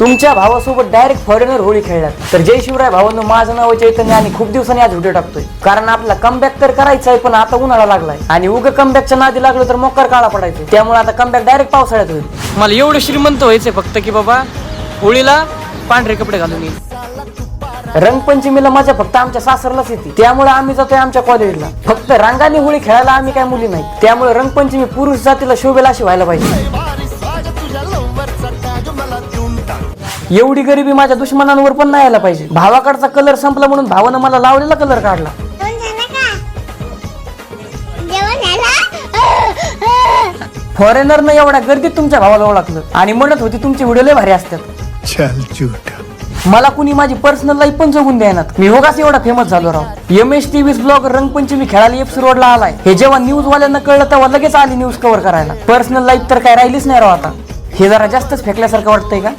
तुमच्या भावासोबत direct foreigner Holi खेळल्यात. तर जय शिवराय भावांनो, माझं नाव चैतन्य आणि खूप दिवसांनी आज व्हिडिओ टाकतोय. कारण आपला कमबॅक तर करायचा आहे, पण आता उन्हाळा लागलाय आणि उग कमबॅकच्या नादी लागलो तर मोकार काळा पडायचं. त्यामुळे आता कमबॅक डायरेक्ट पावसाळ्यात होईल. मला एवढं श्रीमंत व्हायचंय फक्त की बाबा होळीला पांढरे कपडे घालून येईल. रंगपंचमीला मजा फक्त आमच्या सासरलाच येते, त्यामुळे आम्ही जातोय आमच्या कॉलेजला. फक्त रंगाने होळी खेळायला आम्ही काय मुली नाही, त्यामुळे रंगपंचमी पुरुष जातीला शोभेल अशी व्हायला पाहिजे. एवढी गरिबी माझ्या दुश्मनांवर पण नाही यायला पाहिजे. भावाकडचा कलर संपला म्हणून भावानं मला लावलेला कलर काढला. फॉरेनरनं एवढ्या गर्दीत तुमच्या भावाला ओळखलं आणि म्हणत होती तुमचे व्हिडिओ लय भारी असतात. चल झूठा. मला कुणी माझी पर्सनल लाईफ पण जगून द्यायनात. मी होगाच एवढा फेमस झालो राव. MS-TV ब्लॉगर रंगपंचमी खेळायला FC रोडला आलाय. हे जेव्हा न्यूज वाल्यांना कळलं तेव्हा लगेच आली न्यूज कव्हर करायला. पर्सनल लाईफ तर काय राहिलीच नाही राव आता. हे जरा जास्तच फेकल्यासारखं वाटतंय का?